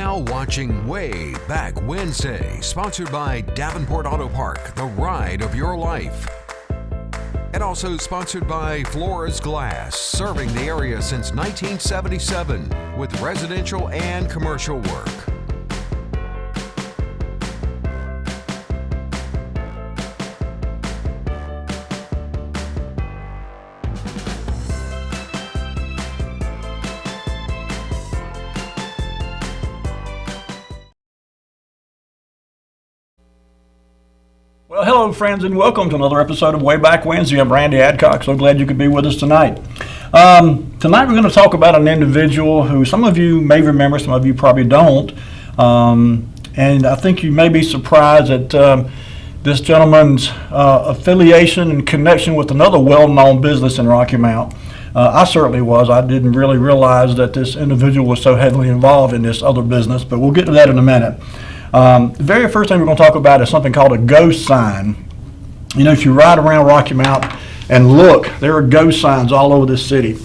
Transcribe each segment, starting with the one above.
now watching Wayback Wednesday, sponsored by Davenport Auto Park, the ride of your life. And also sponsored by Flores Glass, serving the area since 1977 with residential and commercial work. Well, hello, friends, and welcome to another episode of Wayback Wednesday. I'm Randy Adcock. So glad you could be with us tonight. Tonight we're going to talk about an individual who some of you may remember, some of you probably don't. And I think you may be surprised at this gentleman's affiliation and connection with another well-known business in Rocky Mount. I certainly was. I didn't really realize that this individual was so heavily involved in this other business, but we'll get to that in a minute. The very first thing we're going to talk about is something called a ghost sign. You know, if you ride around Rocky Mount and look, there are ghost signs all over this city.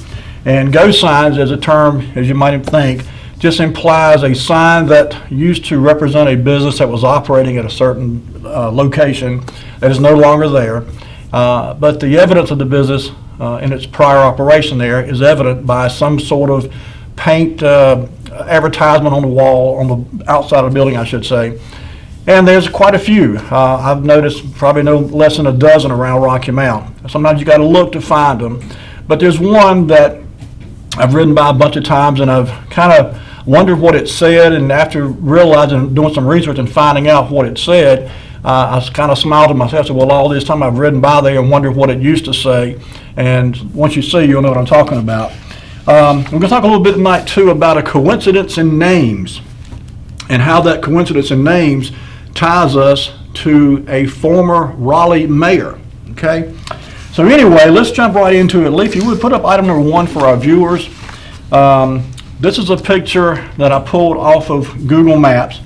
And ghost signs, as a term, as you might think, just implies a sign that used to represent a business that was operating at a certain location that is no longer there. But the evidence of the business in its prior operation there is evident by some sort of paint advertisement on the wall, on the outside of the building, I should say. And there's quite a few. I've noticed probably no less than a dozen around Rocky Mount. Sometimes you got to look to find them. But there's one that I've ridden by a bunch of times, and I've kind of wondered what it said. And after realizing, doing some research and finding out what it said, I kind of smiled to myself and said, well, all this time I've ridden by there and wondered what it used to say. And once you see, you'll know what I'm talking about. We're going to talk a little bit tonight, too, about a coincidence in names and how that coincidence in names ties us to a former Raleigh mayor, okay? So anyway, let's jump right into it. Lee, if you would put up item number 1 for our viewers. This is a picture that I pulled off of Google Maps,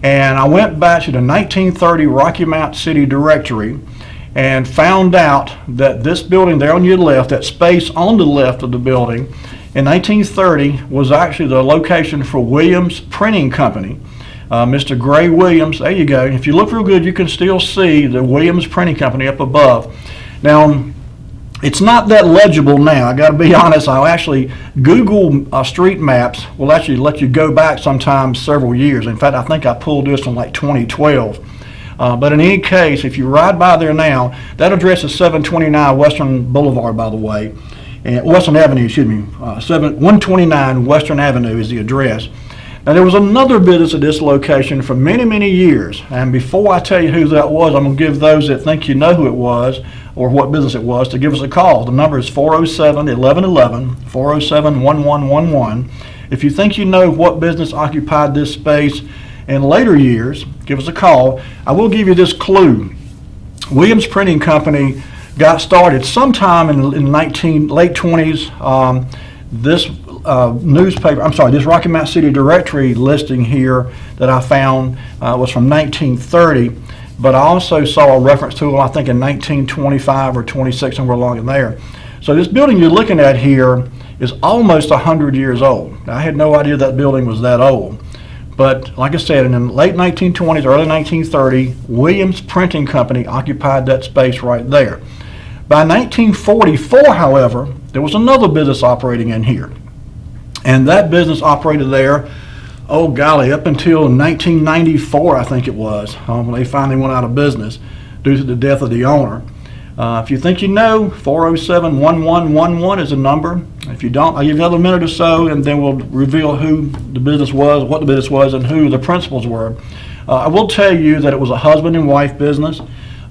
and I went back to the 1930 Rocky Mount City Directory and found out that this building there on your left, that space on the left of the building, in 1930 was actually the location for Williams Printing Company. Mr. Gray Williams, there you go. If you look real good, you can still see the Williams Printing Company up above. Now, it's not that legible now. I got to be honest. I'll actually Google Street Maps will actually let you go back sometimes several years. In fact, I think I pulled this from like 2012. But in any case, if you ride by there now, that address is 729 Western Boulevard, by the way. And Western Avenue, excuse me, 129 Western Avenue is the address. Now, there was another business at this location for many, many years. And before I tell you who that was, I'm going to give those that think you know who it was or what business it was to give us a call. The number is 407-1111, 407-1111. If you think you know what business occupied this space in later years, give us a call. I will give you this clue. Williams Printing Company got started sometime in late 20s. This this Rocky Mount City Directory listing here that I found was from 1930, but I also saw a reference to it, I think, in 1925 or 26, somewhere along in there. So this building you're looking at here is almost 100 years old. Now, I had no idea that building was that old. But like I said, in the late 1920s, early 1930, Williams Printing Company occupied that space right there. By 1944, however, there was another business operating in here. And that business operated there, oh golly, up until 1994, I think it was, when they finally went out of business due to the death of the owner. If you think you know, 407-1111 is the number. If you don't, I'll give you another minute or so, and then we'll reveal who the business was, what the business was, and who the principals were. I will tell you that it was a husband and wife business.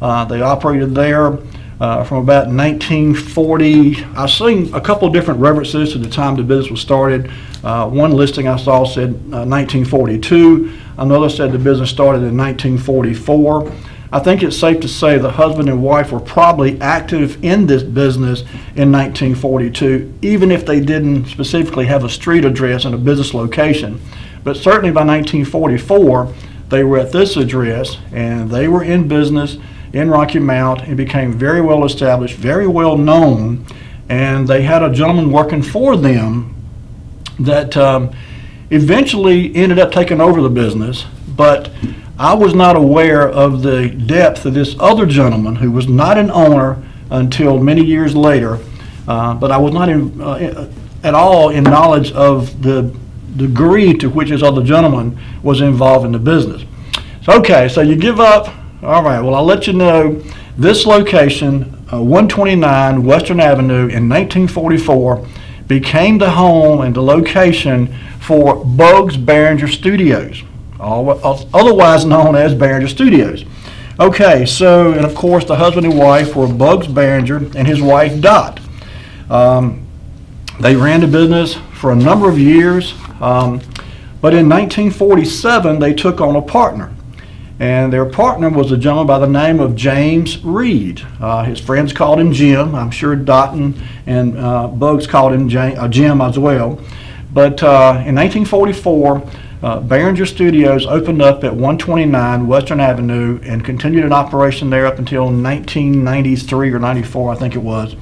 They operated there from about 1940. I've seen a couple different references to the time the business was started. One listing I saw said 1942. Another said the business started in 1944. I think it's safe to say the husband and wife were probably active in this business in 1942, even if they didn't specifically have a street address and a business location. But certainly by 1944, they were at this address, and they were in business in Rocky Mount and became very well established, very well known, and they had a gentleman working for them that eventually ended up taking over the business, but I was not aware of the depth of this other gentleman who was not an owner until many years later, but I was not at all in knowledge of the degree to which this other gentleman was involved in the business. So you give up. All right, well, I'll let you know this location, 129 Western Avenue in 1944, became the home and the location for Bugs Behringer Studios, otherwise known as Behringer Studios. Okay, so, and of course the husband and wife were Bugs Behringer and his wife Dot. They ran the business for a number of years, but in 1947 they took on a partner. And their partner was a gentleman by the name of James Reed. His friends called him Jim. I'm sure Dot and Bugs called him Jim as well. But in 1944, Behringer Studios opened up at 129 Western Avenue and continued in operation there up until 1993 or 94, I think it was.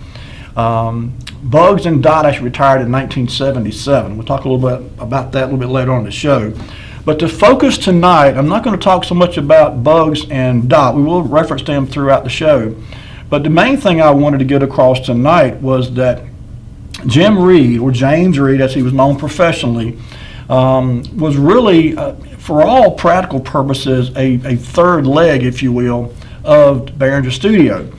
Bugs and Dot actually retired in 1977. We'll talk a little bit about that a little bit later on in the show. But to focus tonight, I'm not going to talk so much about Bugs and Dot. We will reference them throughout the show. But the main thing I wanted to get across tonight was that Jim Reed, or James Reed as he was known professionally, was really, for all practical purposes, a third leg, if you will, of Behringer Studio.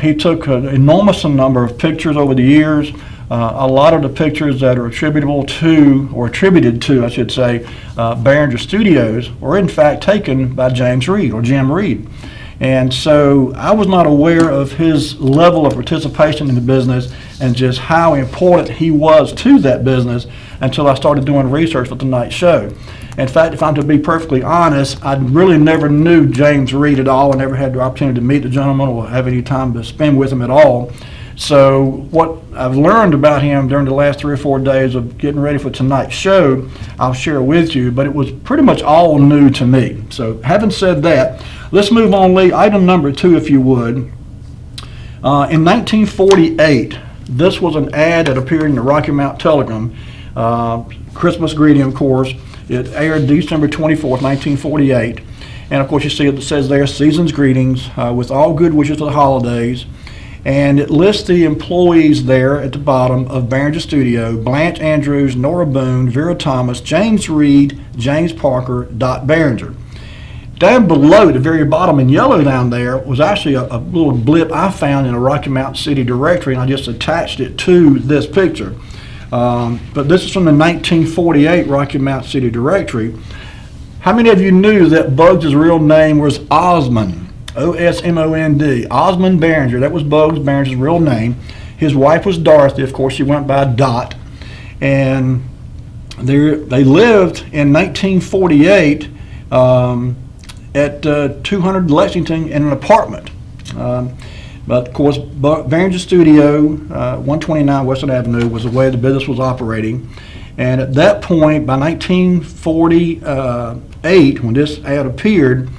He took an enormous number of pictures over the years. A lot of the pictures that are attributed to, I should say, Behringer Studios were in fact taken by James Reed, or Jim Reed. And so I was not aware of his level of participation in the business and just how important he was to that business until I started doing research for tonight's show. In fact, if I'm to be perfectly honest, I really never knew James Reed at all. I never had the opportunity to meet the gentleman or have any time to spend with him at all. So what I've learned about him during the last 3 or 4 days of getting ready for tonight's show, I'll share with you, but it was pretty much all new to me. So having said that, let's move on, Lee. Item number 2, if you would. In 1948, this was an ad that appeared in the Rocky Mount Telegram, Christmas greeting, of course. It aired December 24th, 1948. And of course you see it says there, Season's Greetings, with all good wishes for the holidays. And it lists the employees there at the bottom of Behringer Studio: Blanche Andrews, Nora Boone, Vera Thomas, James Reed, James Parker, Dot Behringer. Down below, at the very bottom in yellow down there, was actually a little blip I found in a Rocky Mountain City directory, and I just attached it to this picture. But this is from the 1948 Rocky Mountain City directory. How many of you knew that Bugs' real name was Osmond? O-S-M-O-N-D, Osmond Behringer. That was Bugs Behringer's real name. His wife was Dorothy. Of course, she went by Dot. And they lived in 1948 at 200 Lexington in an apartment. But of course, Behringer Studio, 129 Western Avenue, was the way the business was operating. And at that point, by 1948, when this ad appeared,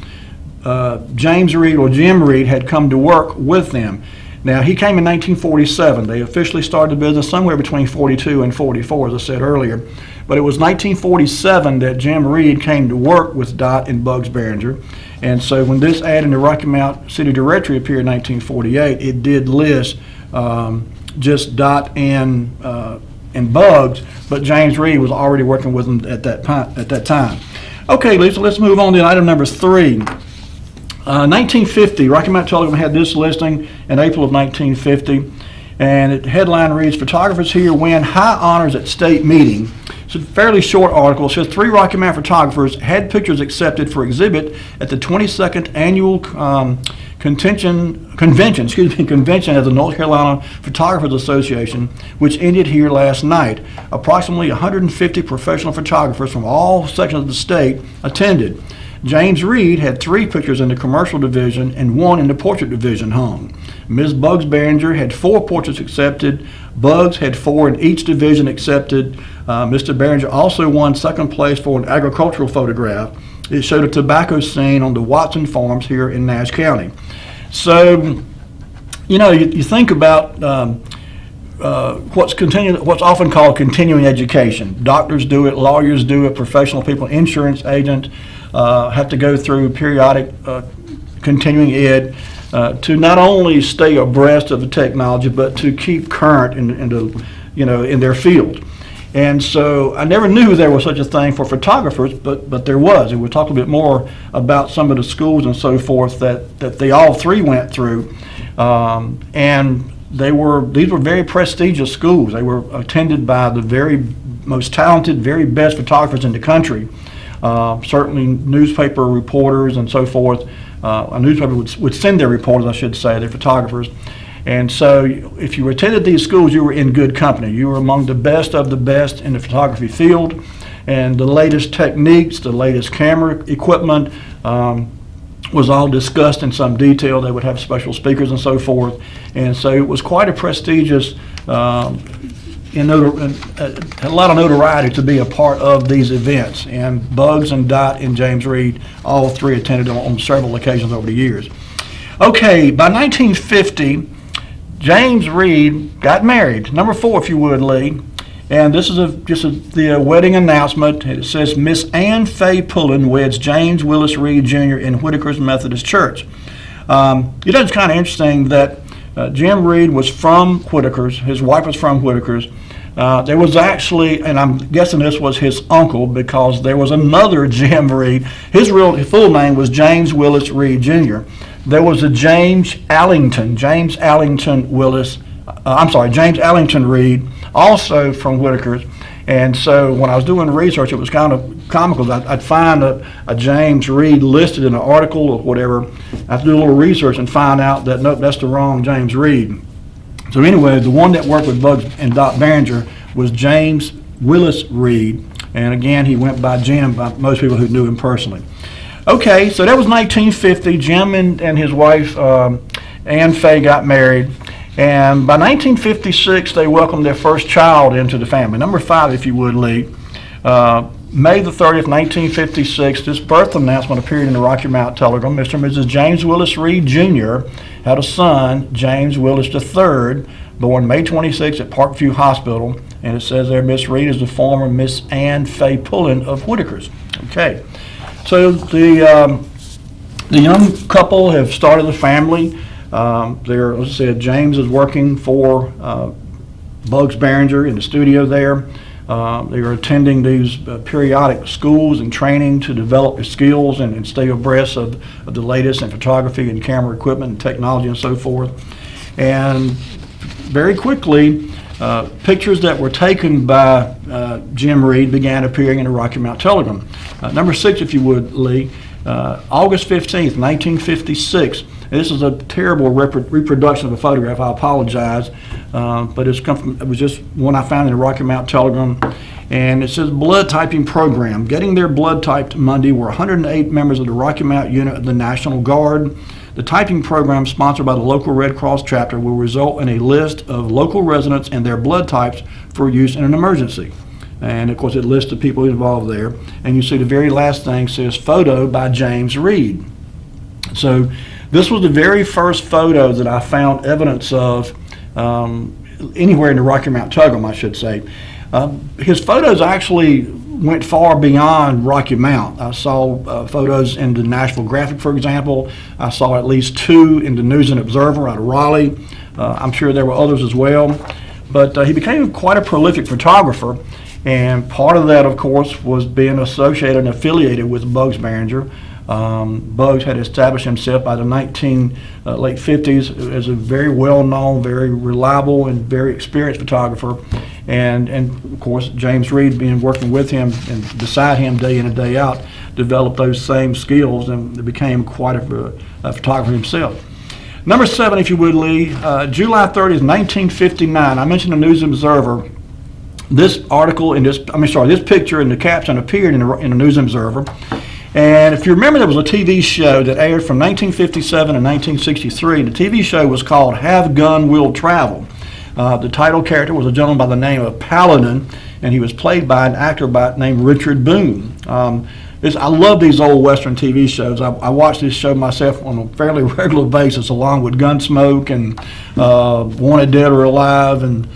James Reed, or Jim Reed, had come to work with them. Now, he came in 1947. They officially started the business somewhere between 42 and 44, as I said earlier. But it was 1947 that Jim Reed came to work with Dot and Bugs Behringer. And so when this ad in the Rocky Mount City Directory appeared in 1948, it did list just Dot and Bugs, but James Reed was already working with them at that time. Okay, Lisa, let's move on to item number 3. 1950, Rocky Mount Telegram had this listing in April of 1950, and the headline reads, "Photographers here win high honors at state meeting." It's a fairly short article. It says 3 Rocky Mount photographers had pictures accepted for exhibit at the 22nd annual convention of the North Carolina Photographers Association, which ended here last night. Approximately 150 professional photographers from all sections of the state attended. James Reed had 3 pictures in the commercial division and 1 in the portrait division hung. Ms. Bugs Behringer had 4 portraits accepted. Bugs had 4 in each division accepted. Mr. Behringer also won second place for an agricultural photograph. It showed a tobacco scene on the Watson Farms here in Nash County. So, you know, you think about what's often called continuing education. Doctors do it, lawyers do it, professional people, insurance agents have to go through periodic continuing ed to not only stay abreast of the technology, but to keep current in their field. And so I never knew there was such a thing for photographers, but there was. And we'll talk a bit more about some of the schools and so forth that they all three went through. And these were very prestigious schools. They were attended by the very most talented, very best photographers in the country. Certainly newspaper reporters and so forth. A newspaper would send their reporters, I should say, their photographers. And so if you attended these schools, you were in good company. You were among the best of the best in the photography field. And the latest techniques, the latest camera equipment was all discussed in some detail. They would have special speakers and so forth. And so it was quite a prestigious, had a lot of notoriety to be a part of these events. And Bugs and Dot and James Reed, all three attended on several occasions over the years. Okay, by 1950, James Reed got married. Number 4, if you would, Lee. And this is the wedding announcement. It says, Miss Ann Faye Pullen weds James Willis Reed Jr. in Whitaker's Methodist Church. It's kind of interesting that Jim Reed was from Whitaker's. His wife was from Whitaker's. There was actually, and I'm guessing this was his uncle, because there was another Jim Reed. His full name was James Willis Reed Jr. There was a James Allington Reed, also from Whitaker's. And so when I was doing research, it was kind of comical. I'd find a James Reed listed in an article or whatever. I have to do a little research and find out that, nope, that's the wrong James Reed. So anyway, the one that worked with Bugs and Dot Behringer was James Willis Reed. And again, he went by Jim by most people who knew him personally. Okay, so that was 1950. Jim and his wife, Ann Faye, got married. And by 1956, they welcomed their first child into the family. Number 5, if you would, Lee. May the 30th, 1956, this birth announcement appeared in the Rocky Mount Telegram. Mr. and Mrs. James Willis Reed Jr. had a son, James Willis III, born May 26 at Parkview Hospital. And it says there, Miss Reed is the former Miss Ann Faye Pullen of Whitaker's. Okay. So the young couple have started a family. As I said, James is working for Bugs Behringer in the studio there. They are attending these periodic schools and training to develop their skills and stay abreast of the latest in photography and camera equipment and technology and so forth. And very quickly, pictures that were taken by Jim Reed began appearing in the Rocky Mount Telegram. Number 6, if you would, Lee. August 15th, 1956. This is a terrible reproduction of a photograph. I apologize, but it was just one I found in the Rocky Mount Telegram. And it says blood typing program. Getting their blood typed Monday were 108 members of the Rocky Mount unit of the National Guard. The typing program, sponsored by the local Red Cross chapter, will result in a list of local residents and their blood types for use in an emergency. And of course, it lists the people involved there. And you see the very last thing says photo by James Reed. So this was the very first photo that I found evidence of anywhere in the Rocky Mount Telegram, I should say. His photos actually went far beyond Rocky Mount. I saw photos in the Nashville Graphic, for example. I saw at least 2 in the News and Observer out of Raleigh. I'm sure there were others as well. But he became quite a prolific photographer. And part of that, of course, was being associated and affiliated with Bugs Behringer. Bugs had established himself by the late 50s as a very well-known, very reliable, and very experienced photographer. And of course, James Reed, being working with him and beside him day in and day out, developed those same skills and became quite a photographer himself. Number 7, if you would, Lee. July 30th, 1959. I mentioned the News Observer. This picture and the caption appeared in the News Observer. And if you remember, there was a TV show that aired from 1957 and 1963. The TV show was called Have Gun Will Travel. The title character was a gentleman by the name of Paladin, and he was played by an actor named Richard Boone. I love these old Western TV shows. I watch this show myself on a fairly regular basis, along with Gunsmoke and Wanted Dead or Alive and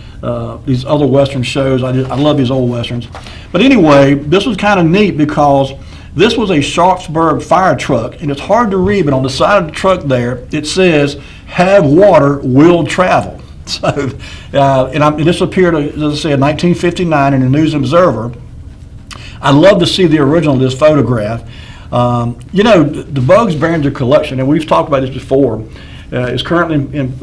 these other Western shows. I love these old Westerns. But anyway, this was kind of neat because this was a Sharpsburg fire truck, and it's hard to read, but on the side of the truck there, it says, "Have water, will travel." So, and this appeared, as I said, 1959 in the News Observer. I'd love to see the original of this photograph. The Bugs Behringer collection, and we've talked about this before, is currently in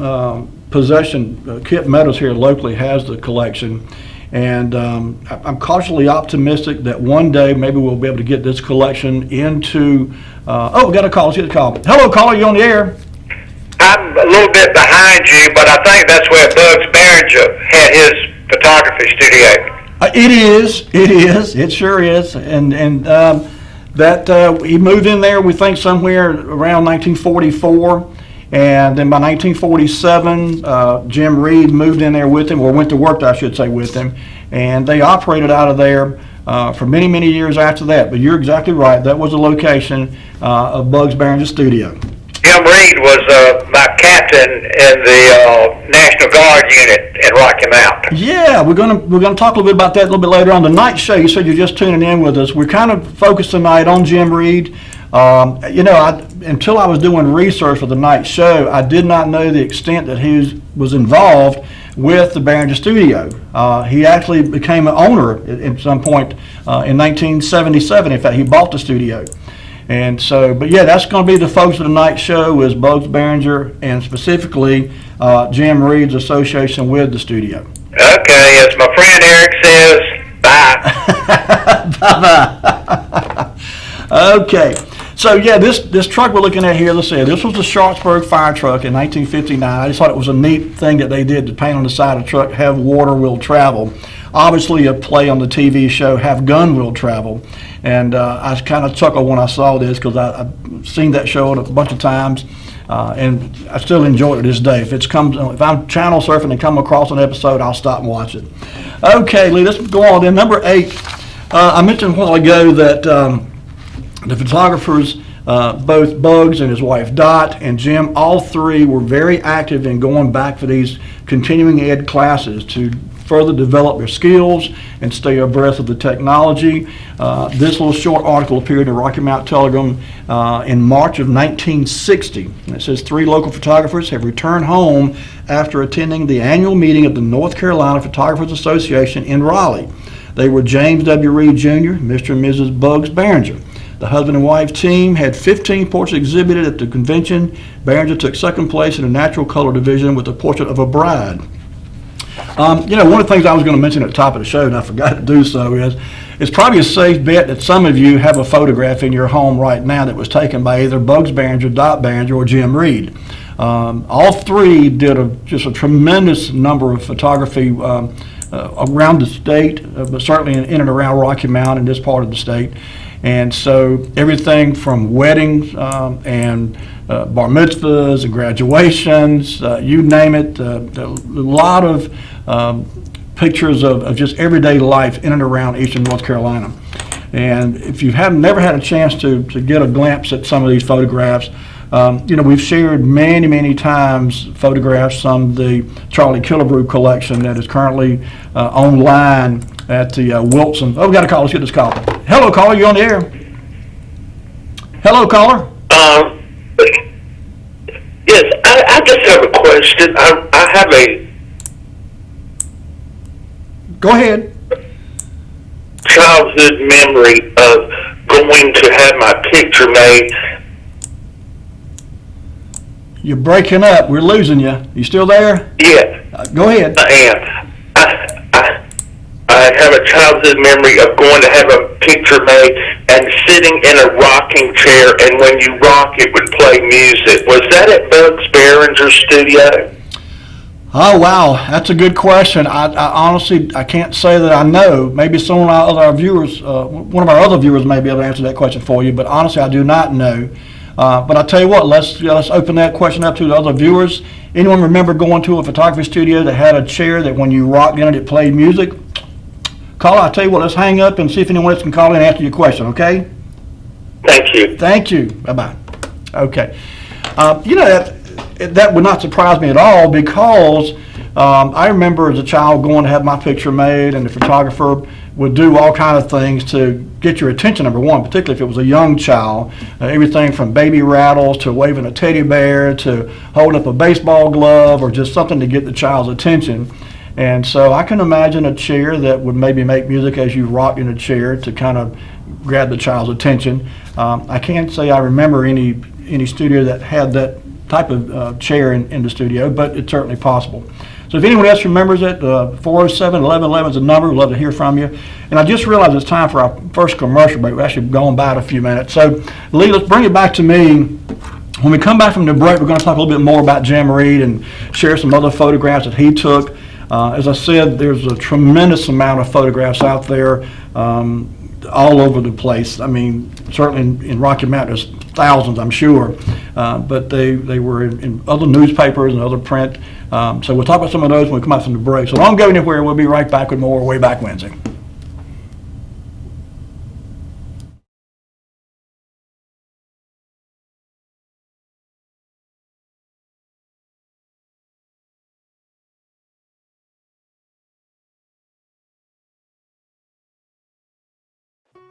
possession. Kip Meadows here locally has the collection. And I'm cautiously optimistic that one day maybe we'll be able to get this collection into. We got a call. Let's get a call. Hello, caller. You on the air? I'm a little bit behind you, but I think that's where Bugs Behringer had his photography studio. It is. It sure is. And that he moved in there, we think, somewhere around 1944. And then by 1947, Jim Reed moved in there with him, or went to work, I should say, with him. And they operated out of there for many, many years after that. But you're exactly right. That was the location of Bugs Behringer's studio. Jim Reed was my captain in the National Guard unit in Rocky Mount. Yeah, we're gonna talk a little bit about that a little bit later on. The night show, you said you're just tuning in with us. We're kind of focused tonight on Jim Reed. Until I was doing research for the night show, I did not know the extent that he was involved with the Behringer studio. He actually became an owner at some point in 1977. In fact, he bought the studio. And so, but yeah, that's going to be the focus of the night show is Bugs Behringer and specifically Jim Reed's association with the studio. Okay, as my friend Eric says, bye. Bye-bye. Okay. So yeah, this truck we're looking at here, let's see, this was the Sharpsburg fire truck in 1959. I just thought it was a neat thing that they did to paint on the side of the truck, "Have water, will travel." Obviously a play on the TV show, "Have gun, will travel." And I kind of chuckled when I saw this because I've seen that show a bunch of times. And I still enjoy it to this day. If I'm channel surfing and come across an episode, I'll stop and watch it. Okay, Lee, let's go on. Then number 8, I mentioned a while ago that the photographers, both Bugs and his wife Dot and Jim, all three were very active in going back for these continuing ed classes to further develop their skills and stay abreast of the technology. This little short article appeared in the Rocky Mount Telegram in March of 1960. And it says 3 local photographers have returned home after attending the annual meeting of the North Carolina Photographers Association in Raleigh. They were James W. Reed Jr., Mr. and Mrs. Bugs Behringer. The husband and wife team had 15 portraits exhibited at the convention. Behringer took second place in the natural color division with a portrait of a bride. One of the things I was going to mention at the top of the show, and I forgot to do so, is it's probably a safe bet that some of you have a photograph in your home right now that was taken by either Bugs Behringer, Dot Behringer, or Jim Reed. All three did just a tremendous number of photography around the state, but certainly in and around Rocky Mount in this part of the state. And so everything from weddings and bar mitzvahs and graduations, you name it, a lot of pictures of just everyday life in and around Eastern North Carolina. And if you have never had a chance to get a glimpse at some of these photographs, we've shared many, many times photographs from the Charlie Killebrew collection that is currently online at the Wilson. Oh, we got a call. Let's get this call. Hello, caller. You on the air? Hello, caller. Yes, I just have a question. I have a Go ahead. childhood memory of going to have my picture made. You're breaking up. We're losing you. You still there? Yeah, Go ahead. I am. I have a childhood memory of going to have a picture made and sitting in a rocking chair, and when you rock, it would play music. Was that at Bugs Behringer's studio? Oh, wow. That's a good question. I honestly, I can't say that I know. Maybe one of our other viewers may be able to answer that question for you, but honestly, I do not know. But I'll tell you what, let's open that question up to the other viewers. Anyone remember going to a photography studio that had a chair that when you rocked in it played music? Caller, I'll tell you what, let's hang up and see if anyone else can call in and answer your question, okay? Thank you. Thank you. Bye-bye. Okay. That would not surprise me at all because I remember as a child going to have my picture made, and the photographer would do all kinds of things to get your attention, number one, particularly if it was a young child. Everything from baby rattles to waving a teddy bear to holding up a baseball glove or just something to get the child's attention. And so I can imagine a chair that would maybe make music as you rock in a chair to kind of grab the child's attention. I can't say I remember any studio that had that type of chair in the studio, but it's certainly possible. So if anyone else remembers it, 407-1111 is the number. We'd love to hear from you. And I just realized it's time for our first commercial break. We've actually gone by it a few minutes. So Lee, let's bring it back to me. When we come back from the break, we're going to talk a little bit more about Jim Reed and share some other photographs that he took. As I said, there's a tremendous amount of photographs out there all over the place. I mean, certainly in Rocky Mountain, there's thousands, I'm sure, but they were in other newspapers and other print. So we'll talk about some of those when we come out from the break. So don't go anywhere. We'll be right back with more Wayback Wednesday.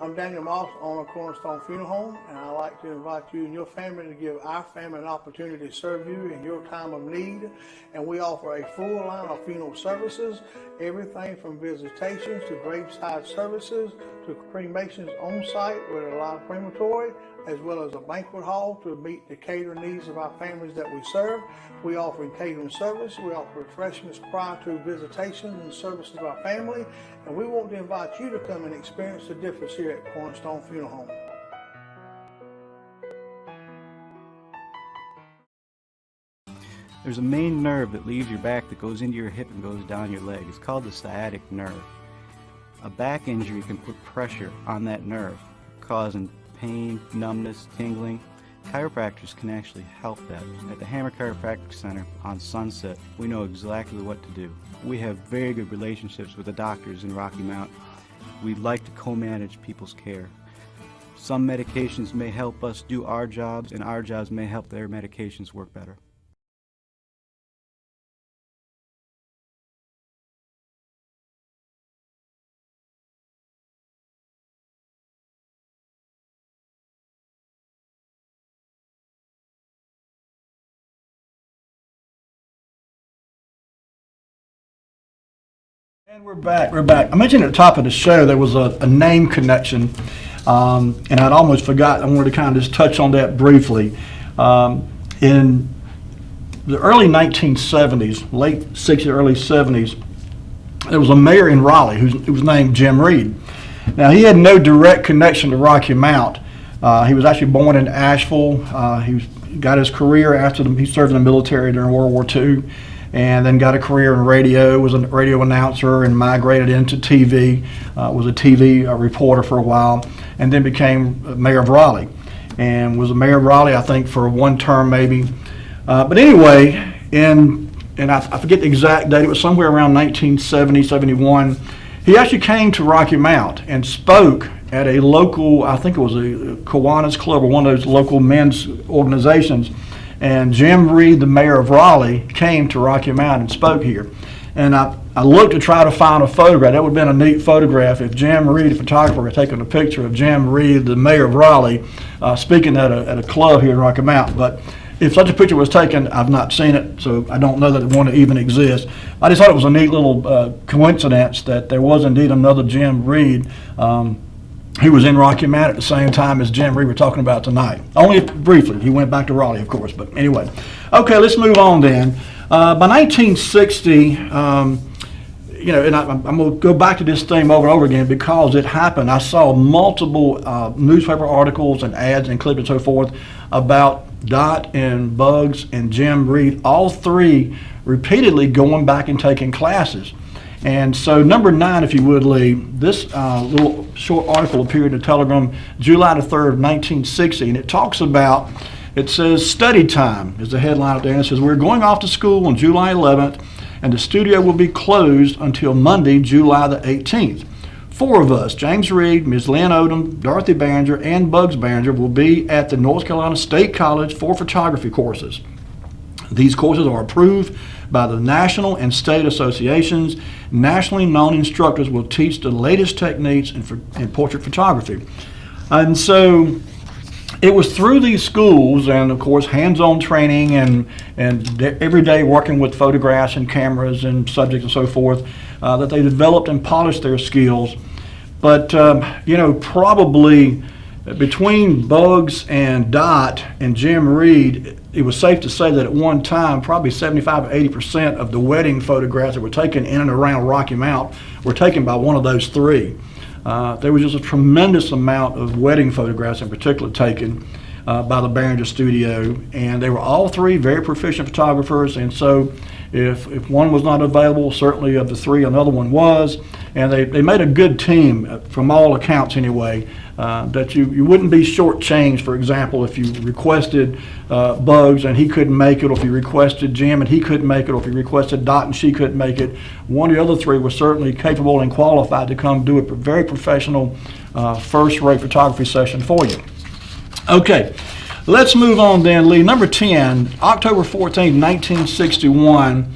I'm Daniel Moss, owner of Cornerstone Funeral Home, and I'd like to invite you and your family to give our family an opportunity to serve you in your time of need. And we offer a full line of funeral services, everything from visitations to graveside services to cremations on site with a live crematory, as well as a banquet hall to meet the catering needs of our families that we serve. We offer catering service. We offer refreshments prior to visitations and services of our family. And we want to invite you to come and experience the difference here at Cornerstone Funeral Home. There's a main nerve that leaves your back that goes into your hip and goes down your leg. It's called the sciatic nerve. A back injury can put pressure on that nerve, causing pain, numbness, tingling. Chiropractors can actually help that. At the Hammer Chiropractic Center on Sunset, we know exactly what to do. We have very good relationships with the doctors in Rocky Mount. We like to co-manage people's care. Some medications may help us do our jobs, and our jobs may help their medications work better. And we're back. I mentioned at the top of the show there was a name connection, and I'd almost forgot. I wanted to kind of just touch on that briefly. In the early 1970s, late 60s, early 70s, there was a mayor in Raleigh who was named Jim Reed. Now, he had no direct connection to Rocky Mount. He was actually born in Asheville. He got his career after he served in the military during World War II. And then got a career in radio, was a radio announcer, and migrated into TV, was a TV reporter for a while, and then became mayor of Raleigh. And was a mayor of Raleigh, I think, for one term maybe. But anyway, and I forget the exact date, it was somewhere around 1970, 71, he actually came to Rocky Mount and spoke at a local, I think it was a Kiwanis Club or one of those local men's organizations. And Jim Reed, the mayor of Raleigh, came to Rocky Mount and spoke here. And I looked to try to find a photograph. That would have been a neat photograph if Jim Reed, the photographer, had taken a picture of Jim Reed, the mayor of Raleigh, speaking at a club here in Rocky Mount. But if such a picture was taken, I've not seen it, so I don't know that one even exists. I just thought it was a neat little coincidence that there was indeed another Jim Reed. He was in Rocky Mount at the same time as Jim Reed we're talking about tonight. Only briefly. He went back to Raleigh, of course. But anyway. Okay, let's move on then. By 1960, and I'm going to go back to this theme over and over again because it happened. I saw multiple newspaper articles and ads and clips and so forth about Dot and Bugs and Jim Reed, all three repeatedly going back and taking classes. And so number 9, if you would, Lee, this little short article appeared in the Telegram July the 3rd, 1960, and it talks about, it says, study time is the headline up there, and it says, we're going off to school on July 11th, and the studio will be closed until Monday, July the 18th. 4 of us, James Reed, Ms. Lynn Odom, Dorothy Barringer, and Bugs Barringer, will be at the North Carolina State College for photography courses. These courses are approved by the national and state associations. Nationally known instructors will teach the latest techniques in portrait photography. And so it was through these schools and, of course, hands-on training and every day working with photographs and cameras and subjects and so forth that they developed and polished their skills. But, probably between Bugs and Dot and Jim Reed, it was safe to say that at one time, probably 75 or 80% of the wedding photographs that were taken in and around Rocky Mount were taken by one of those three. There was just a tremendous amount of wedding photographs in particular taken by the Behringer Studio, and they were all three very proficient photographers, and so if one was not available, certainly of the three, another one was, and they made a good team from all accounts anyway, that you wouldn't be shortchanged. For example, if you requested Bugs and he couldn't make it, or if you requested Jim and he couldn't make it, or if you requested Dot and she couldn't make it, one of the other three was certainly capable and qualified to come do a very professional first-rate photography session for you. Okay, let's move on then, Lee. Number 10, October 14, 1961.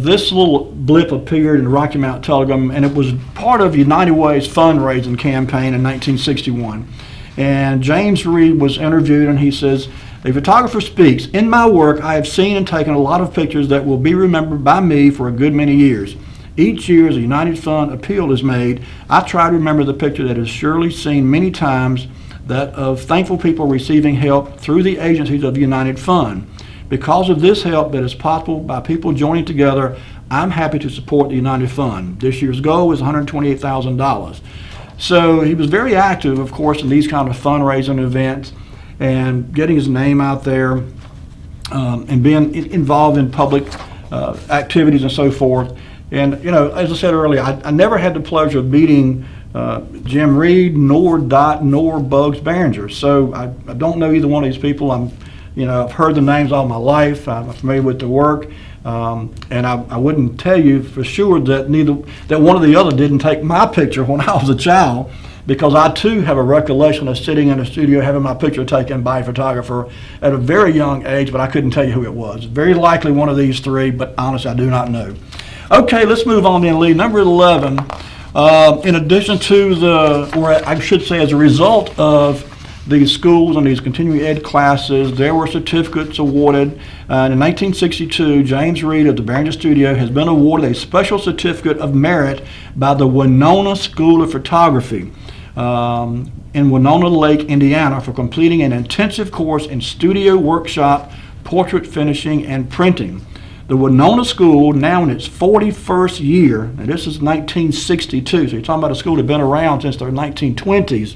This little blip appeared in the Rocky Mount Telegram, and it was part of United Way's fundraising campaign in 1961. And James Reed was interviewed, and he says, "A photographer speaks. In my work, I have seen and taken a lot of pictures that will be remembered by me for a good many years. Each year, as a United Fund appeal is made, I try to remember the picture that is surely seen many times, that of thankful people receiving help through the agencies of the United Fund. Because of this help that is possible by people joining together, I'm happy to support the United Fund. This year's goal is $128,000. So he was very active, of course, in these kind of fundraising events and getting his name out there and being involved in public activities and so forth. And, as I said earlier, I never had the pleasure of meeting Jim Reed, nor Dot, nor Bugs Behringer. So I don't know either one of these people. I've heard the names all my life. I'm familiar with the work, and I wouldn't tell you for sure that one or the other didn't take my picture when I was a child, because I too have a recollection of sitting in a studio having my picture taken by a photographer at a very young age, but I couldn't tell you who it was. Very likely one of these three, but honestly, I do not know. Okay, let's move on then, Lee. Number 11. In addition to or I should say as a result of these schools and these continuing ed classes, there were certificates awarded. In 1962, James Reed of the Behringer Studio has been awarded a special certificate of merit by the Winona School of Photography in Winona Lake, Indiana, for completing an intensive course in studio workshop, portrait finishing, and printing. The Winona School, now in its 41st year, and this is 1962, so you're talking about a school that had been around since the 1920s,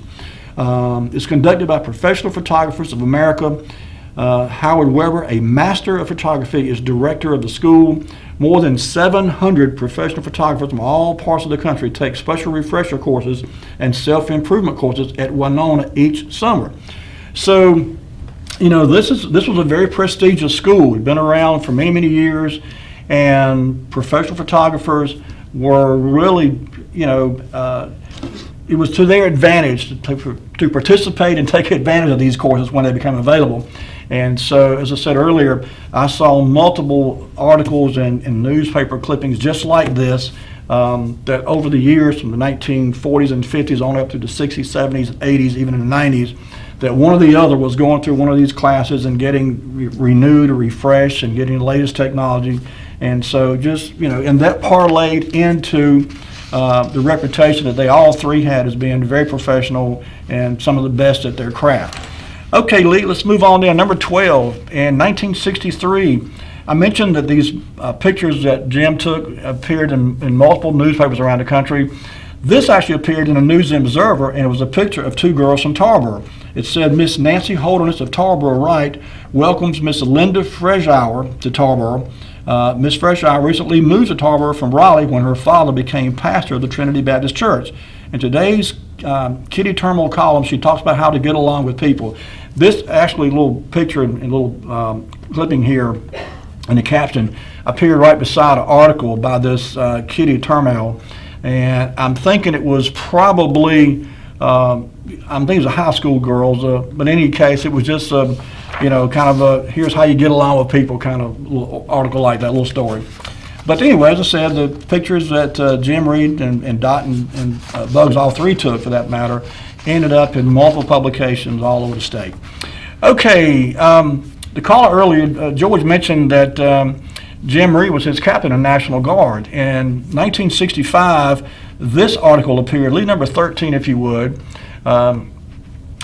is conducted by professional photographers of America. Howard Weber, a master of photography, is director of the school. More than 700 professional photographers from all parts of the country take special refresher courses and self-improvement courses at Winona each summer. So, this was a very prestigious school. It's been around for many, many years, and professional photographers were really, it was to their advantage to participate and take advantage of these courses when they became available. And so, as I said earlier, I saw multiple articles and newspaper clippings just like this that over the years, from the 1940s and 50s on up to the 60s, 70s, 80s, even in the 90s, that one or the other was going through one of these classes and getting renewed or refreshed and getting the latest technology. And so just, and that parlayed into the reputation that they all three had as being very professional and some of the best at their craft. Okay, Lee, let's move on to number 12. In 1963, I mentioned that these pictures that Jim took appeared in multiple newspapers around the country. This actually appeared in a News and Observer, and it was a picture of two girls from Tarboro. It said, Miss Nancy Holderness of Tarboro Wright welcomes Miss Linda Freshour to Tarboro. Miss Freshour recently moved to Tarboro from Raleigh when her father became pastor of the Trinity Baptist Church. In today's Kitty Terminal column, she talks about how to get along with people. This actually little picture and little clipping here in the caption appeared right beside an article by this Kitty Terminal. And I'm thinking it was probably, I'm thinking it was a high school girls, but in any case, it was just kind of a here's how you get along with people kind of little article like that, little story. But anyway, as I said, the pictures that Jim Reed and Dot and Bugs, all three took for that matter, ended up in multiple publications all over the state. Okay, the caller earlier, George mentioned that Jim Reed was his captain in the National Guard. In 1965, this article appeared, lead number 13 if you would.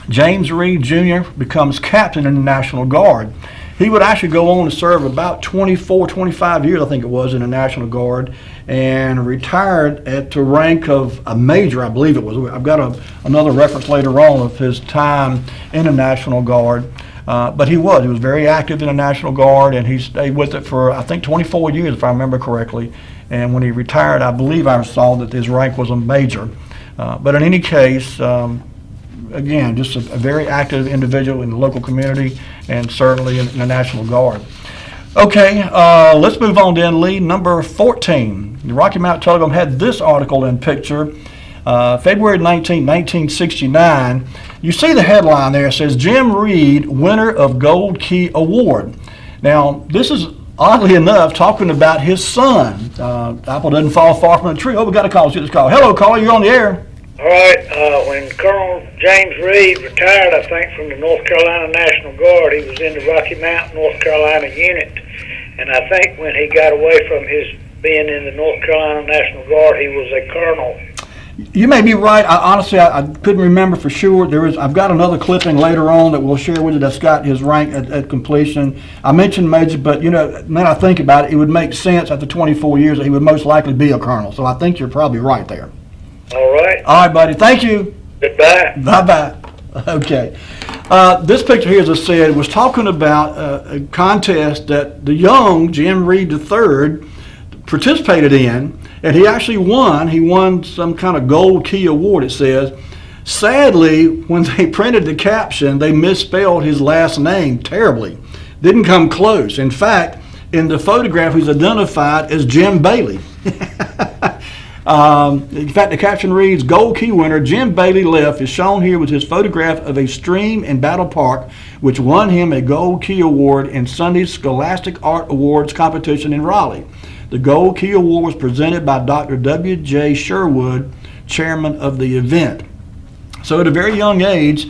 James Reed Jr. becomes captain in the National Guard. He would actually go on to serve about 24, 25 years, I think it was, in the National Guard, and retired at the rank of a major, I believe it was. I've got another reference later on of his time in the National Guard. But he was very active in the National Guard, and he stayed with it for, I think, 24 years, if I remember correctly. And when he retired, I believe I saw that his rank was a major. But in any case, again, just a very active individual in the local community and certainly in the National Guard. Okay, let's move on then, Lee. Number 14. The Rocky Mountain Telegram had this article in picture, February 19, 1969. You see the headline there. It says, Jim Reed, winner of Gold Key Award. Now, this is, oddly enough, talking about his son. Apple doesn't fall far from the tree. Oh, we got a call. Let's get this call. Hello, caller. You're on the air. All right, when Colonel James Reed retired, I think, from the North Carolina National Guard, he was in the Rocky Mountain, North Carolina unit. And I think when he got away from his being in the North Carolina National Guard, he was a colonel. You may be right. Honestly, I couldn't remember for sure. I've got another clipping later on that we'll share with you that's got his rank at completion. I mentioned Major, but now I think about it, it would make sense after 24 years that he would most likely be a colonel. So I think you're probably right there. All right. All right, buddy. Thank you. Goodbye. Bye-bye. Okay. This picture here, as I said, was talking about a contest that the young Jim Reed III participated in, and he actually won. He won some kind of Gold Key Award, it says. Sadly, when they printed the caption, they misspelled his last name terribly. Didn't come close. In fact, in the photograph, he's identified as Jim Bailey. In fact, the caption reads, Gold Key winner Jim Bailey left is shown here with his photograph of a stream in Battle Park, which won him a Gold Key Award in Sunday's Scholastic Art Awards competition in Raleigh. The Gold Key Award was presented by Dr. W.J. Sherwood, chairman of the event. So at a very young age,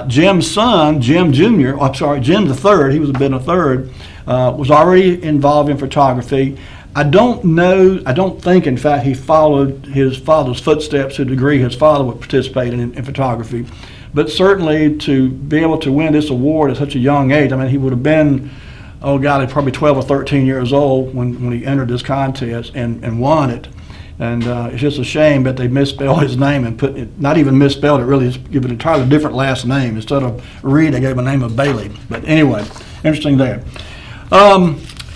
Jim's son, Jim the third, he was a bit a third, was already involved in photography. I don't think, in fact, he followed his father's footsteps to a degree his father would participate in photography. But certainly to be able to win this award at such a young age, I mean, he would have been, probably 12 or 13 years old when he entered this contest and won it. And it's just a shame that they misspelled his name and put it, not even misspelled it, really, just give it an entirely different last name. Instead of Reed, they gave him a name of Bailey. But anyway, interesting there.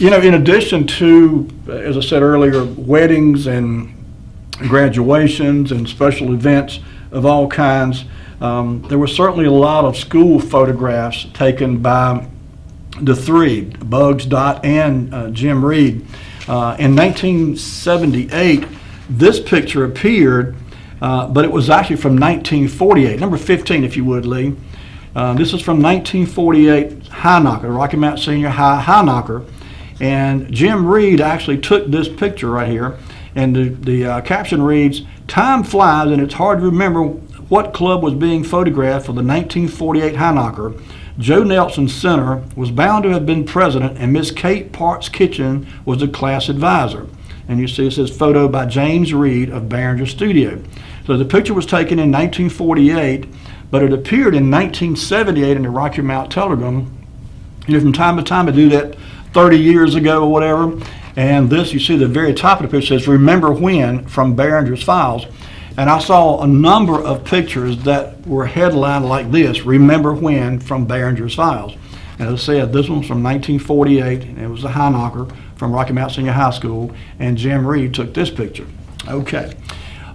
In addition to, as I said earlier, weddings and graduations and special events of all kinds, there were certainly a lot of school photographs taken by the three, Bugs, Dot, and Jim Reed. In 1978, this picture appeared, but it was actually from 1948. Number 15, if you would, Lee. This is from 1948 High Knocker, Rocky Mountain Senior High Knocker. And Jim Reed actually took this picture right here, and the caption reads, Time flies and it's hard to remember what club was being photographed for the 1948 High Knocker. Joe Nelson Center was bound to have been president, and Miss Kate Parks Kitchen was the class advisor. And you see it says photo by James Reed of Behringer Studio. So the picture was taken in 1948, but it appeared in 1978 in the Rocky Mountain Telegram. From time to time I do that 30 years ago or whatever. And this, you see the very top of the picture says, Remember When, from Behringer's Files. And I saw a number of pictures that were headlined like this, Remember When, from Behringer's Files. And as I said, this one's from 1948, and it was a High Knocker from Rocky Mountain Senior High School, and Jim Reed took this picture. Okay.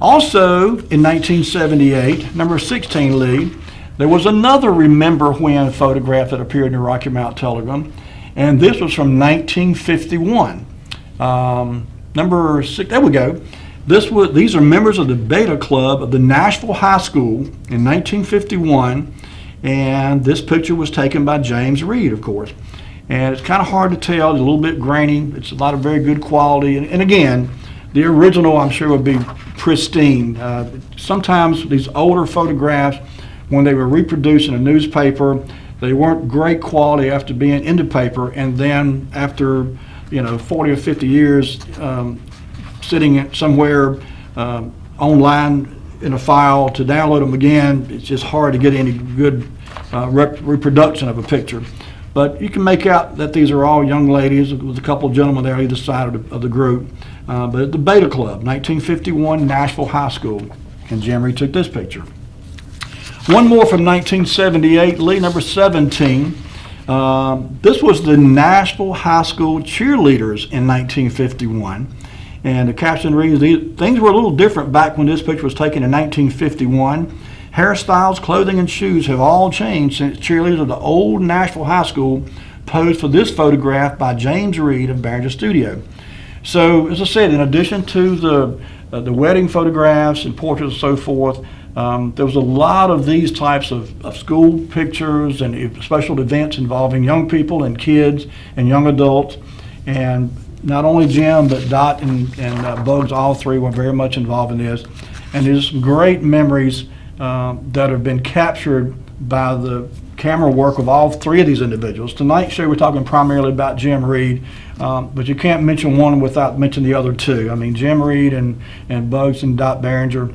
Also, in 1978, number 16, Lee, there was another Remember When photograph that appeared in the Rocky Mountain Telegram, and this was from 1951. Number 6, there we go. These are members of the Beta Club of the Nashville High School in 1951, And this picture was taken by James Reed, of course. And it's kind of hard to tell. It's a little bit grainy. It's a lot of very good quality. And again, the original, I'm sure, would be pristine. Sometimes these older photographs, when they were reproduced in a newspaper, they weren't great quality after being in the paper. And then after, 40 or 50 years, sitting somewhere online in a file to download them again, it's just hard to get any good reproduction of a picture. But you can make out that these are all young ladies. There was a couple of gentlemen there on either side of the group. But at the Beta Club, 1951, Nashville High School, and Jim Reed took this picture. One more from 1978, Lee, number 17. This was the Nashville High School cheerleaders in 1951. And the caption reads, things were a little different back when this picture was taken in 1951. Hairstyles, clothing, and shoes have all changed since cheerleaders of the old Nashville High School posed for this photograph by James Reed of Behringer Studio. So, as I said, in addition to the wedding photographs and portraits and so forth, there was a lot of these types of school pictures and special events involving young people and kids and young adults. And not only Jim, but Dot and Bugs, all three were very much involved in this. And there's some great memories that have been captured by the camera work of all three of these individuals. Tonight's show we're talking primarily about Jim Reed, but you can't mention one without mentioning the other two. I mean, Jim Reed and Bugs and Dot Behringer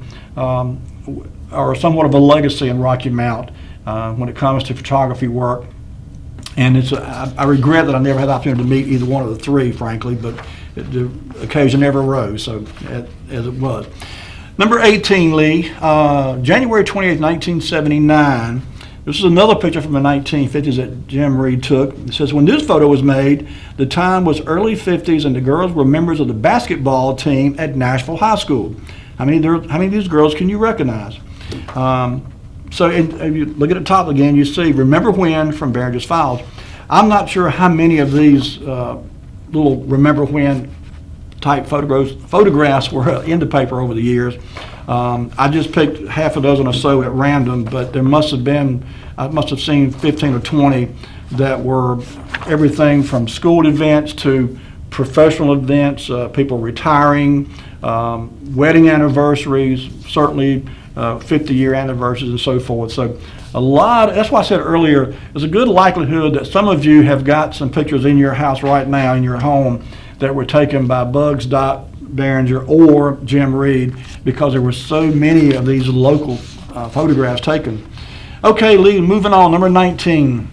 are somewhat of a legacy in Rocky Mount when it comes to photography work. And I regret that I never had the opportunity to meet either one of the three, frankly, but the occasion never arose, so as it was. Number 18, Lee, January 28, 1979. This is another picture from the 1950s that Jim Reed took. It says, when this photo was made, the time was early 50s and the girls were members of the basketball team at Nashville High School. How many of these girls can you recognize? So if you look at the top again, you see Remember When from Behringer's Files. I'm not sure how many of these little Remember When type photographs were in the paper over the years. I just picked half a dozen or so at random, but I must have seen 15 or 20 that were everything from school events to professional events, people retiring, wedding anniversaries, certainly 50-year anniversaries and so forth. So that's why I said earlier, there's a good likelihood that some of you have got some pictures in your house right now, in your home, that were taken by Bugs, Dot Behringer, or Jim Reed, because there were so many of these local photographs taken. Okay, Lee, moving on, number 19.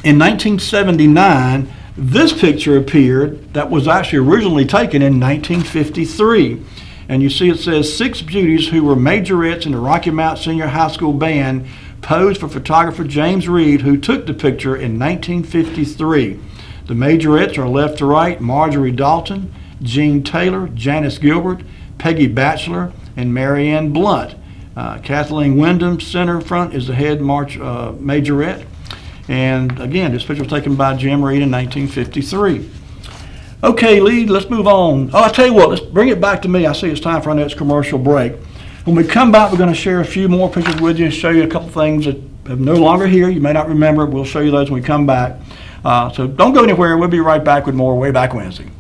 In 1979, this picture appeared that was actually originally taken in 1953. And you see it says 6 beauties who were majorettes in the Rocky Mount Senior High School band posed for photographer James Reed, who took the picture in 1953. The majorettes are left to right: Marjorie Dalton, Jean Taylor, Janice Gilbert, Peggy Batchelor, and Marianne Blunt. Kathleen Wyndham, center front, is the head majorette. And again, this picture was taken by Jim Reed in 1953. Okay, Lee, let's move on. Oh, I tell you what, let's bring it back to me. I see it's time for our next commercial break. When we come back, we're going to share a few more pictures with you and show you a couple things that are no longer here. You may not remember. We'll show you those when we come back. So don't go anywhere. We'll be right back with more Wayback Wednesday.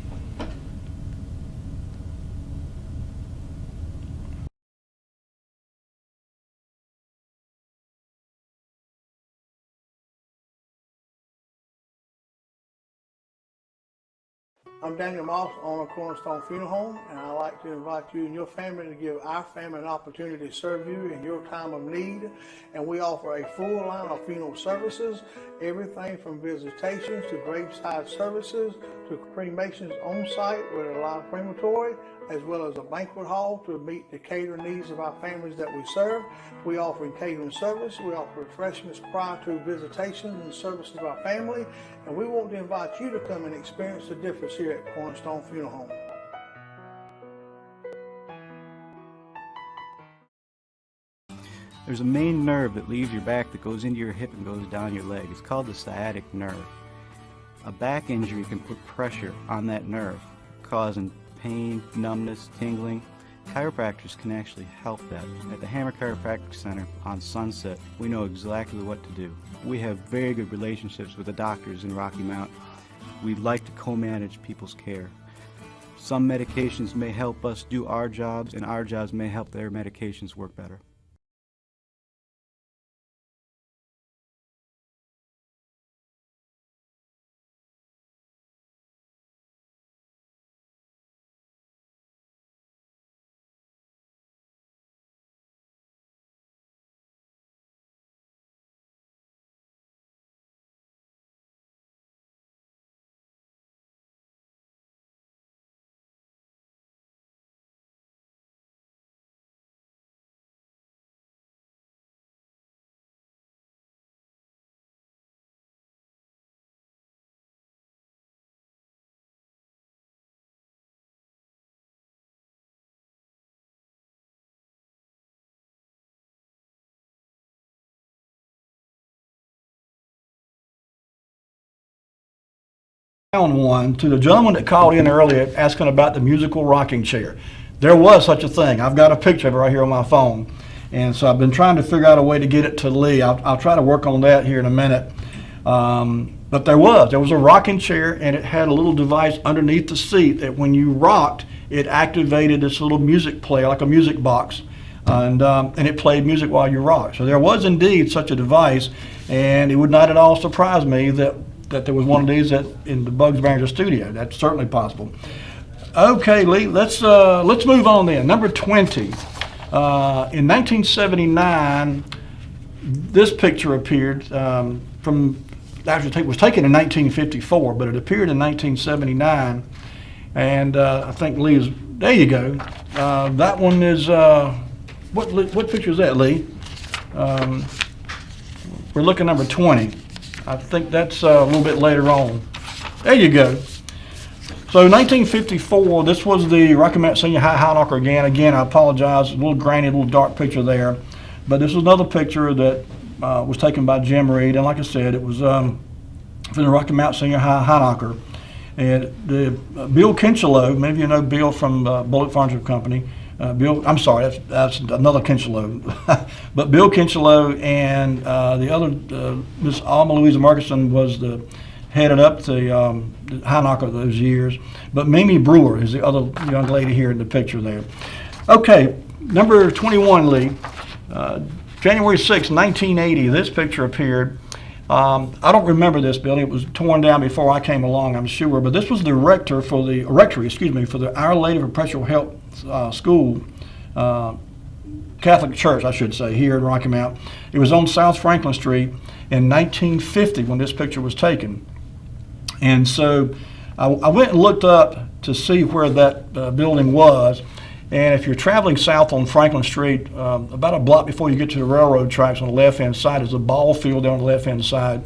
I'm Daniel Moss, owner of Cornerstone Funeral Home, and I'd like to invite you and your family to give our family an opportunity to serve you in your time of need. And we offer a full line of funeral services, everything from visitations to graveside services to cremations on site with a live crematory, as well as a banquet hall to meet the catering needs of our families that we serve. We offer catering service. We offer refreshments prior to visitations and services of our family. And we want to invite you to come and experience the difference here at Cornerstone Funeral Home. There's a main nerve that leaves your back that goes into your hip and goes down your leg. It's called the sciatic nerve. A back injury can put pressure on that nerve, causing pain, numbness, tingling, chiropractors can actually help that. At the Hammer Chiropractic Center on Sunset, we know exactly what to do. We have very good relationships with the doctors in Rocky Mount. We like to co-manage people's care. Some medications may help us do our jobs, and our jobs may help their medications work better. Found one to the gentleman that called in earlier asking about the musical rocking chair. There was such a thing. I've got a picture of it right here on my phone. And so I've been trying to figure out a way to get it to Lee. I'll try to work on that here in a minute. But there was a rocking chair, and it had a little device underneath the seat that when you rocked, it activated this little music player, like a music box. And it played music while you rocked. So there was indeed such a device, and it would not at all surprise me that there was one of these in the Bugs Behringer studio. That's certainly possible. Okay, Lee, let's move on then. Number 20. In 1979, this picture appeared it was taken in 1954, but it appeared in 1979. And I think Lee is, there you go. That one is, what picture is that, Lee? We're looking at number 20. I think that's a little bit later on. There you go. So 1954, this was the Rocky Mount Senior High High Knocker again. Again, I apologize, a little grainy, a little dark picture there. But this was another picture that was taken by Jim Reed. And like I said, it was from the Rocky Mount Senior High High Knocker. And Bill Kinchelow, maybe you know Bill from Bullitt Furniture Company. I'm sorry, that's another Kinchelow. But Bill Kinchelow and the other, Miss Alma Louisa Murkison was headed up the High Knocker those years. But Mimi Brewer is the other young lady here in the picture there. Okay, number 21, Lee. January 6, 1980, this picture appeared. I don't remember this building. It was torn down before I came along, I'm sure. But this was the rectory for the Our Lady of Perpetual Help School, Catholic Church, I should say, here in Rocky Mount. It was on South Franklin Street in 1950 when this picture was taken. And so I went and looked up to see where that building was. And if you're traveling south on Franklin Street, about a block before you get to the railroad tracks on the left-hand side is a ball field down on the left-hand side.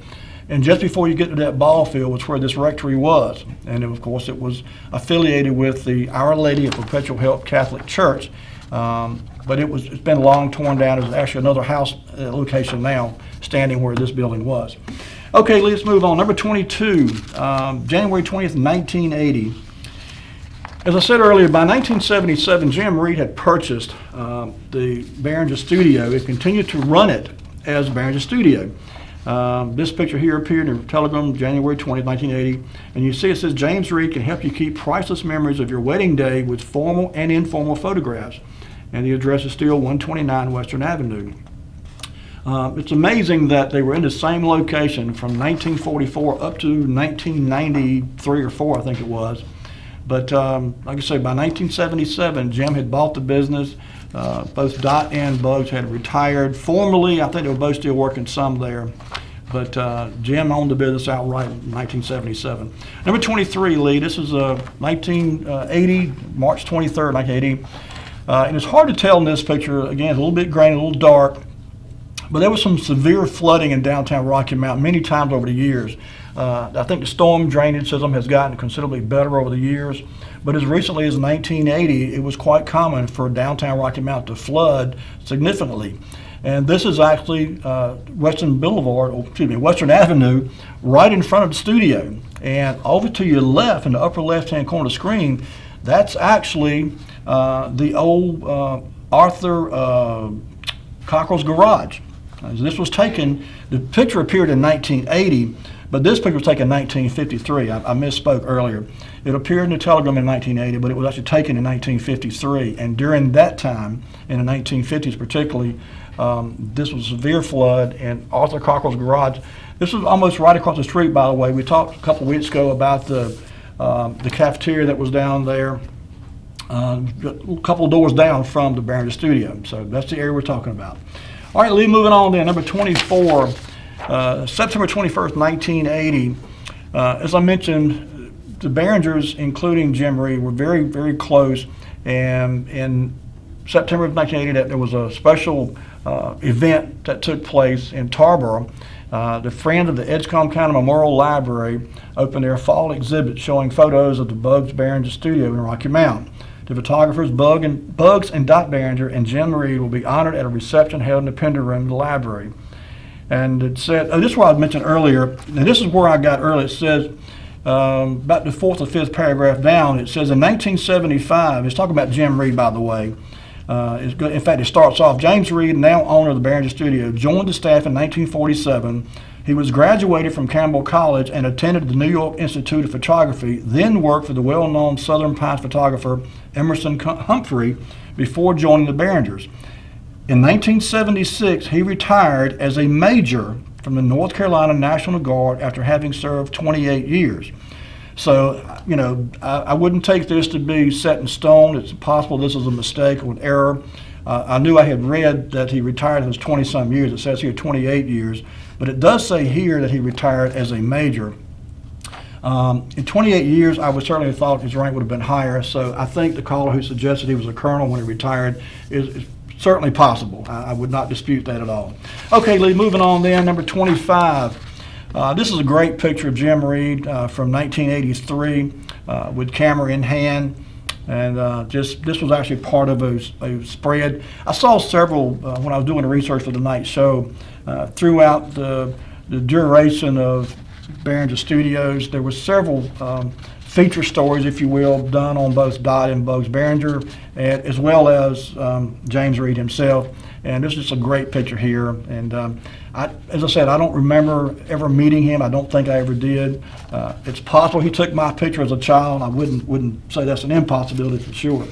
And just before you get to that ball field was where this rectory was. And of course, it was affiliated with the Our Lady of Perpetual Help Catholic Church. But it's been long torn down. There's actually another house location now standing where this building was. Okay, let's move on. Number 22, January 20th, 1980. As I said earlier, by 1977, Jim Reed had purchased the Behringer Studio and continued to run it as Behringer Studio. This picture here appeared in Telegram January 20th, 1980, and you see it says, James Reed can help you keep priceless memories of your wedding day with formal and informal photographs. And the address is still 129 Western Avenue. It's amazing that they were in the same location from 1944 up to 1993 or 4, I think it was. But like I say, by 1977, Jim had bought the business. Both Dot and Bugs had retired. Formally, I think they were both still working some there. But Jim owned the business outright in 1977. Number 23, Lee, this is 1980, March 23rd, 1980. And it's hard to tell in this picture. Again, it's a little bit grainy, a little dark. But there was some severe flooding in downtown Rocky Mount many times over the years. I think the storm drainage system has gotten considerably better over the years. But as recently as 1980, it was quite common for downtown Rocky Mount to flood significantly. And this is actually Western Avenue, right in front of the studio. And over to your left, in the upper left-hand corner of the screen, That's actually the old Arthur Cockrell's garage. This was taken, the picture appeared in 1980, but this picture was taken in 1953. I misspoke earlier. It appeared in the Telegram in 1980, but it was actually taken in 1953. And during that time, in the 1950s particularly, this was a severe flood in Arthur Cockrell's garage. This was almost right across the street, by the way. We talked a couple of weeks ago about the cafeteria that was down there, a couple of doors down from the Behringer Studio. So that's the area we're talking about. All right, Lee, moving on then. Number 24, September 21st, 1980. As I mentioned, the Behringers, including Jim Reed, were very, very close. And in September of 1980, there was a special event that took place in Tarboro. The Friends of the Edgecombe County Memorial Library opened their fall exhibit showing photos of the Bugs Behringer Studio in Rocky Mount. The photographers Bugs and Dot Behringer and Jim Reed will be honored at a reception held in the Pender Room of the library. And it said, this is what I mentioned earlier, and this is where I got early. It says, about the fourth or fifth paragraph down, it says in 1975, it's talking about Jim Reed, by the way. It's good. In fact, it starts off, James Reed, now owner of the Behringer Studio, joined the staff in 1947. He was graduated from Campbell College and attended the New York Institute of Photography, then worked for the well-known Southern Pines photographer Emerson Humphrey before joining the Behringers. In 1976, he retired as a major from the North Carolina National Guard after having served 28 years. So, you know, I wouldn't take this to be set in stone. It's possible this is a mistake or an error. I knew I had read that he retired as 20-some years. It says here 28 years. But it does say here that he retired as a major. In 28 years, I would certainly have thought his rank would have been higher. So I think the caller who suggested he was a colonel when he retired is certainly possible. I would not dispute that at all. Okay, Lee, moving on then, number 25. This is a great picture of Jim Reed from 1983 with camera in hand. And this was actually part of a spread. I saw several when I was doing the research for the night show throughout the duration of Behringer Studios. There were several feature stories, if you will, done on both Dot and Bugs Behringer, as well as James Reed himself. And this is a great picture here. And as I said, I don't remember ever meeting him. I don't think I ever did. It's possible he took my picture as a child. I wouldn't say that's an impossibility for sure.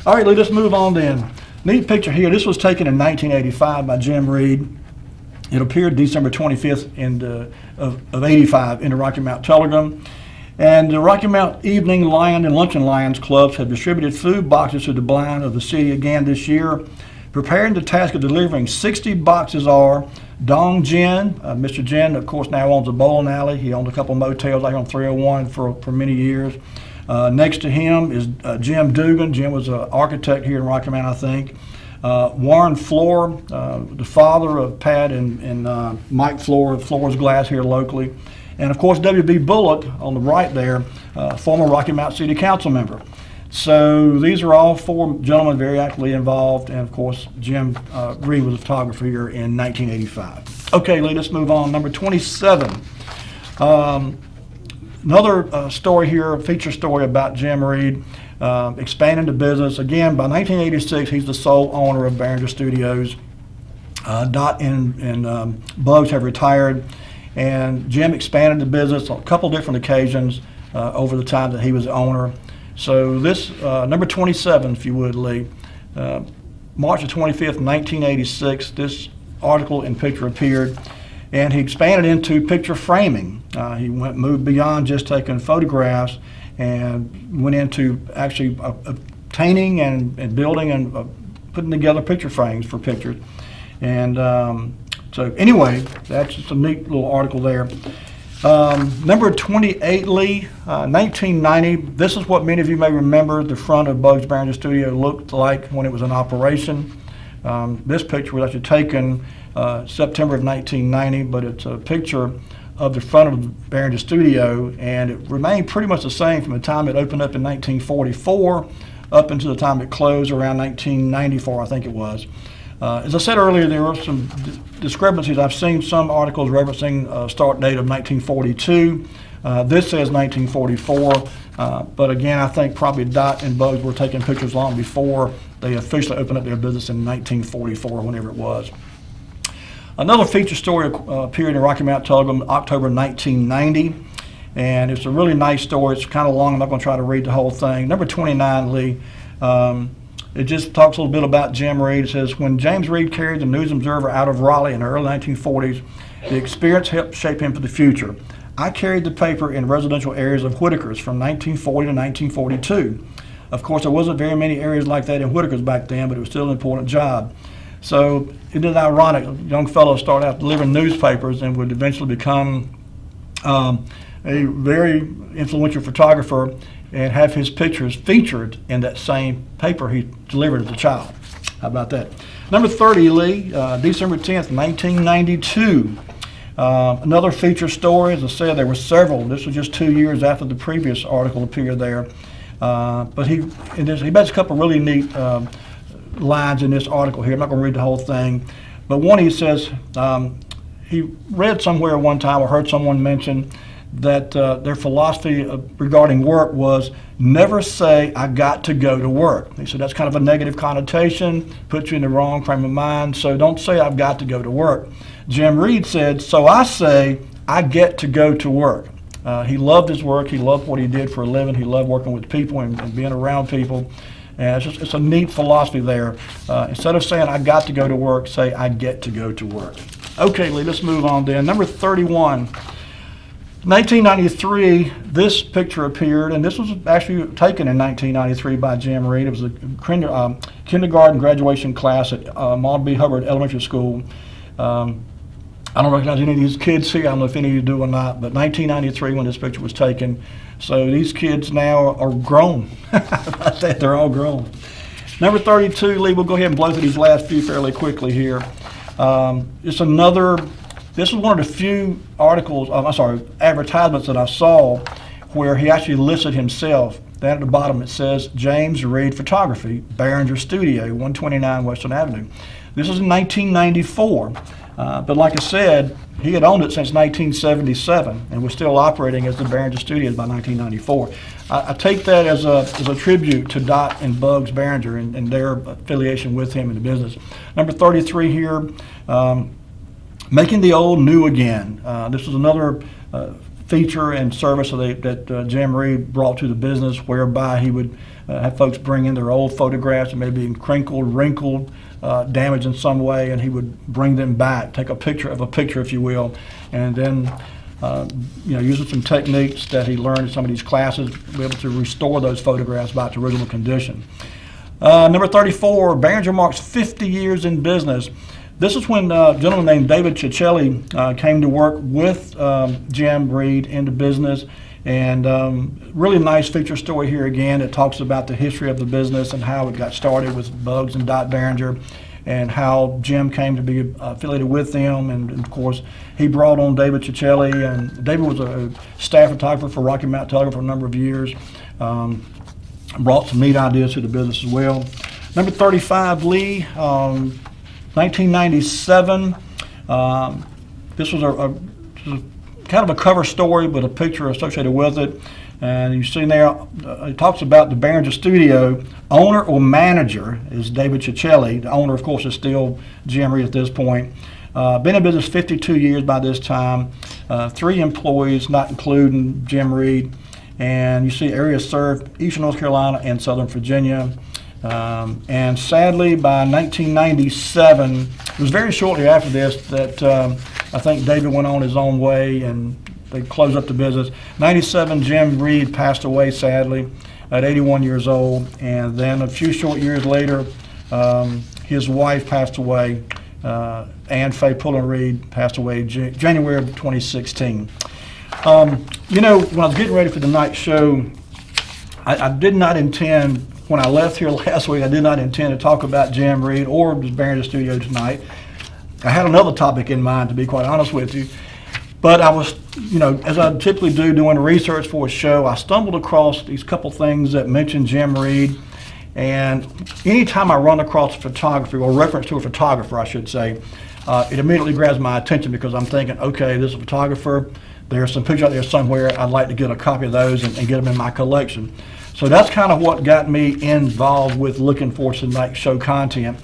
All right, let's move on then. Neat picture here. This was taken in 1985 by Jim Reed. It appeared December 25th of 85 in the Rocky Mount Telegram. And the Rocky Mount Evening Lion and Luncheon Lions clubs have distributed food boxes to the blind of the city again this year. Preparing the task of delivering 60 boxes are Dong Jin. Mr. Jin, of course, now owns a bowling alley. He owned a couple motels like on 301 for many years. Next to him is Jim Dugan. Jim was an architect here in Rocky Mount, I think. Warren Floor, the father of Pat and Mike Floor of Floor's Glass here locally. And of course, W.B. Bullock on the right there, former Rocky Mount City Council member. So these are all four gentlemen very actively involved, and of course, Jim Reed was a photographer here in 1985. Okay, Lee, let's move on. Number 27. Another story here, a feature story about Jim Reed expanding the business. Again, by 1986, he's the sole owner of Behringer Studios. Dot and Bugs have retired. And Jim expanded the business on a couple different occasions over the time that he was the owner. So this, number 27, if you would, Lee, March the 25th, 1986, this article and picture appeared, and he expanded into picture framing. He moved beyond just taking photographs and went into actually obtaining and building and putting together picture frames for pictures. And so anyway, that's just a neat little article there. Number 28, Lee, 1990. This is what many of you may remember the front of Bugs Behringer Studio looked like when it was in operation. This picture was actually taken September of 1990, but it's a picture of the front of the Behringer Studio, and it remained pretty much the same from the time it opened up in 1944 up until the time it closed around 1994, I think it was. As I said earlier, there were some discrepancies. I've seen some articles referencing a start date of 1942. This says 1944, but again, I think probably Dot and Bugs were taking pictures long before they officially opened up their business in 1944, whenever it was. Another feature story appeared in Rocky Mount Telegram October 1990, and it's a really nice story. It's kind of long. I'm not going to try to read the whole thing. Number 29, Lee. It just talks a little bit about Jim Reed. It says, when James Reed carried the News Observer out of Raleigh in the early 1940s, the experience helped shape him for the future. I carried the paper in residential areas of Whitaker's from 1940 to 1942. Of course, there wasn't very many areas like that in Whitaker's back then, but it was still an important job. So it is ironic. A young fellow started out delivering newspapers and would eventually become a very influential photographer and have his pictures featured in that same paper he delivered as a child. How about that? Number 30, Lee, December 10th, 1992. Another feature story. As I said, there were several. This was just 2 years after the previous article appeared there. But he makes a couple really neat lines in this article here. I'm not going to read the whole thing. But one, he says, he read somewhere one time or heard someone mention that their philosophy regarding work was never say, I got to go to work. He said that's kind of a negative connotation, puts you in the wrong frame of mind, so don't say I've got to go to work. Jim Reed said, so I say, I get to go to work. He loved his work. He loved what he did for a living. He loved working with people and being around people. And it's a neat philosophy there. Instead of saying I got to go to work, say I get to go to work. Okay, Lee, let's move on then. Number 31. 1993, this picture appeared, and this was actually taken in 1993 by Jim Reed. It was a kindergarten graduation class at Maud B. Hubbard Elementary School. I don't recognize any of these kids here. I don't know if any of you do or not, but 1993 when this picture was taken. So these kids now are grown. I said they're all grown. Number 32, Lee, we'll go ahead and blow through these last few fairly quickly here. This was one of the few advertisements that I saw where he actually listed himself. Down at the bottom it says, James Reed Photography, Behringer Studio, 129 Western Avenue. This is in 1994, but like I said, he had owned it since 1977 and was still operating as the Behringer Studios by 1994. I take that as a tribute to Dot and Bugs Behringer and their affiliation with him in the business. Number 33 here, Making the Old New Again. This was another feature and service that Jim Reed brought to the business, whereby he would have folks bring in their old photographs that may be crinkled, wrinkled, damaged in some way, and he would bring them back, take a picture of a picture, if you will, and then using some techniques that he learned in some of these classes, be able to restore those photographs back to original condition. Number 34, Behringer marks 50 years in business. This is when a gentleman named David Ciccelli came to work with Jim Reed into business, and really nice feature story here again. It talks about the history of the business and how it got started with Bugs and Dot Behringer, and how Jim came to be affiliated with them, and of course he brought on David Ciccelli, and David was a staff photographer for Rocky Mount Telegram for a number of years. Brought some neat ideas to the business as well. Number 35, Lee. 1997, this was a kind of a cover story, but a picture associated with it. And you see there, it talks about the Behringer Studio. Owner or manager is David Ciccelli. The owner, of course, is still Jim Reed at this point. Been in business 52 years by this time. 3 employees, not including Jim Reed. And you see areas served, Eastern North Carolina and Southern Virginia. And sadly, by 1997, it was very shortly after this that I think David went on his own way and they closed up the business. 97, Jim Reed passed away sadly at 81 years old, and then a few short years later, his wife passed away. Ann Faye Pullen Reed passed away January of 2016. When I was getting ready for the night show, I did not intend. When I left here last week, I did not intend to talk about Jim Reed or the Behringer Studio tonight. I had another topic in mind, to be quite honest with you. But I was, as I typically do doing research for a show, I stumbled across these couple things that mentioned Jim Reed. And anytime I run across photography, or reference to a photographer, I should say, it immediately grabs my attention because I'm thinking, okay, this is a photographer. There's some pictures out there somewhere. I'd like to get a copy of those and get them in my collection. So that's kind of what got me involved with looking for tonight's show content.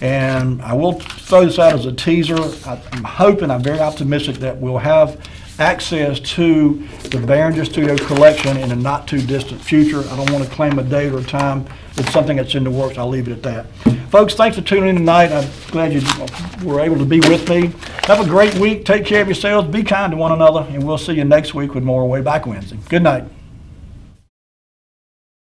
And I will throw this out as a teaser. I'm hoping, I'm very optimistic that we'll have access to the Behringer Studio collection in a not too distant future. I don't want to claim a date or a time. It's something that's in the works. I'll leave it at that. Folks, thanks for tuning in tonight. I'm glad you were able to be with me. Have a great week. Take care of yourselves. Be kind to one another. And we'll see you next week with more Wayback Wednesday. Good night.